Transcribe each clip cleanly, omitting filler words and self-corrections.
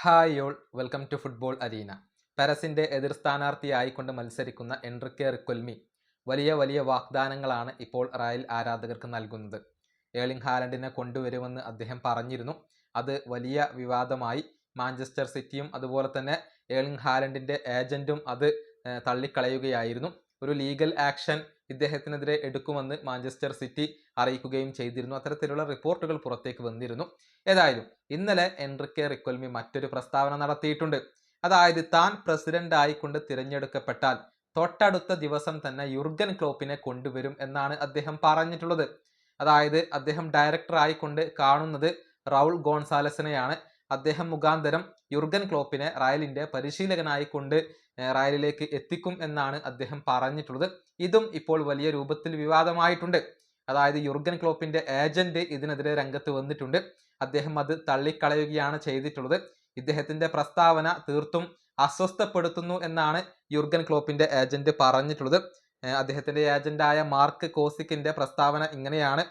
Hi all welcome to football arena. പെരസിന്റെ എതിർ സ്ഥാനാർത്ഥിയായിക്കൊണ്ട് മത്സരിക്കുന്ന എൻറിക്കെ റിക്വൽമി വലിയ വലിയ വാഗ്ദാനങ്ങളാണ് ഇപ്പോൾ റയൽ ആരാധകർക്ക് നൽകുന്നത്. ഏർലിംഗ് ഹാലൻഡിനെ കൊണ്ടുവരുമെന്ന് അദ്ദേഹം പറഞ്ഞിരുന്നു. അത് വലിയ വിവാദമായി. മാഞ്ചസ്റ്റർ സിറ്റിയും അതുപോലെ തന്നെ ഏർലിംഗ് ഹാലൻഡിന്റെ ഏജന്റും അത് തള്ളിക്കളയുകയായിരുന്നു. ഒരു ലീഗൽ ആക്ഷൻ ഇദ്ദേഹത്തിനെതിരെ എടുക്കുമെന്ന് മാഞ്ചസ്റ്റർ സിറ്റി അറിയിക്കുകയും ചെയ്തിരുന്നു. അത്തരത്തിലുള്ള റിപ്പോർട്ടുകൾ പുറത്തേക്ക് വന്നിരുന്നു. ഏതായാലും ഇന്നലെ എൻറിക്കെ റിക്വൽമി മറ്റൊരു പ്രസ്താവന നടത്തിയിട്ടുണ്ട്. അതായത് താൻ പ്രസിഡന്റ് ആയിക്കൊണ്ട് തിരഞ്ഞെടുക്കപ്പെട്ടാൽ തൊട്ടടുത്ത ദിവസം തന്നെ യുർഗൻ ക്ലോപ്പിനെ കൊണ്ടുവരും എന്നാണ് അദ്ദേഹം പറഞ്ഞിട്ടുള്ളത്. അതായത് അദ്ദേഹം ഡയറക്ടർ ആയിക്കൊണ്ട് കാണുന്നത് റൗൾ ഗോൺസാലസിനെയാണ്. അദ്ദേഹം മുഖാന്തരം യുർഗൻ ക്ലോപ്പിനെ റയലിന്റെ പരിശീലകനായിക്കൊണ്ട് റയലിലേക്ക് എത്തിക്കും എന്നാണ് അദ്ദേഹം പറഞ്ഞിട്ടുള്ളത്. ഇതും ഇപ്പോൾ വലിയ രൂപത്തിൽ വിവാദമായിട്ടുണ്ട്. അതായത് യുർഗൻ ക്ലോപ്പിന്റെ ഏജന്റ് ഇതിനെതിരെ രംഗത്ത് വന്നിട്ടുണ്ട്. അദ്ദേഹം അത് തള്ളിക്കളയുകയാണ് ചെയ്തിട്ടുള്ളത്. ഇദ്ദേഹത്തിന്റെ പ്രസ്താവന തീർത്തും അസ്വസ്ഥപ്പെടുത്തുന്നു എന്നാണ് യുർഗൻ ക്ലോപ്പിന്റെ ഏജന്റ് പറഞ്ഞിട്ടുള്ളത്. അദ്ദേഹത്തിന്റെ ഏജന്റായ മാർക്ക് കോസിക്കിന്റെ പ്രസ്താവന ഇങ്ങനെയാണ്: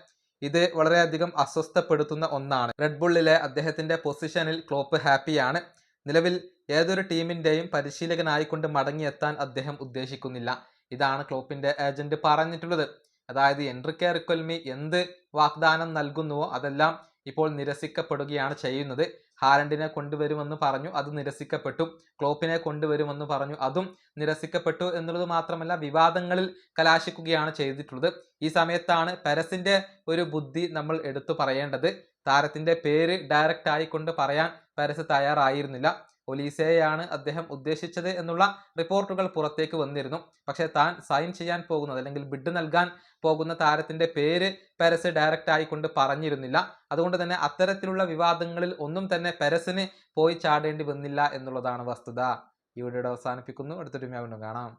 ഇത് വളരെയധികം അസ്വസ്ഥപ്പെടുത്തുന്ന ഒന്നാണ്. റെഡ് ബുള്ളിലെ അദ്ദേഹത്തിന്റെ പൊസിഷനിൽ ക്ലോപ്പ് ഹാപ്പിയാണ്. നിലവിൽ ഏതൊരു ടീമിന്റെയും പരിശീലകനായിക്കൊണ്ട് മടങ്ങിയെത്താൻ അദ്ദേഹം ഉദ്ദേശിക്കുന്നില്ല. ഇതാണ് ക്ലോപ്പിന്റെ ഏജന്റ് പറഞ്ഞിട്ടുള്ളത്. അതായത് എൻറിക്കെ റിക്വൽമി എന്ത് വാഗ്ദാനം നൽകുന്നുവോ അതെല്ലാം ഇപ്പോൾ നിരസിക്കപ്പെടുകയാണ് ചെയ്യുന്നത്. ഹാലൻഡിനെ കൊണ്ടുവരുമെന്ന് പറഞ്ഞു, അത് നിരസിക്കപ്പെട്ടു. ക്ലോപ്പിനെ കൊണ്ടുവരുമെന്ന് പറഞ്ഞു, അതും നിരസിക്കപ്പെട്ടു എന്നുള്ളത് മാത്രമല്ല, വിവാദങ്ങളിൽ കലാശിക്കുകയാണ് ചെയ്തിട്ടുള്ളത്. ഈ സമയത്താണ് പെരസിന്റെ ഒരു ബുദ്ധി നമ്മൾ എടുത്തു പറയേണ്ടത്. താരത്തിന്റെ പേര് ഡയറക്റ്റ് ആയിക്കൊണ്ട് പറയാൻ പെരസ് തയ്യാറായിരുന്നില്ല. ഒലീസയെയാണ് അദ്ദേഹം ഉദ്ദേശിച്ചത് എന്നുള്ള റിപ്പോർട്ടുകൾ പുറത്തേക്ക് വന്നിരുന്നു. പക്ഷേ താൻ സൈൻ ചെയ്യാൻ പോകുന്നത് അല്ലെങ്കിൽ ബിഡ് നൽകാൻ പോകുന്ന താരത്തിന്റെ പേര് പെരസ് ഡയറക്റ്റ് ആയിക്കൊണ്ട് പറഞ്ഞിരുന്നില്ല. അതുകൊണ്ട് തന്നെ അത്തരത്തിലുള്ള വിവാദങ്ങളിൽ ഒന്നും തന്നെ പെരസിന് പോയി ചാടേണ്ടി വന്നില്ല എന്നുള്ളതാണ് വസ്തുത. ഈ വീഡിയോ അവസാനിപ്പിക്കുന്നു. അടുത്തൊരു വീണ്ടും കാണാം.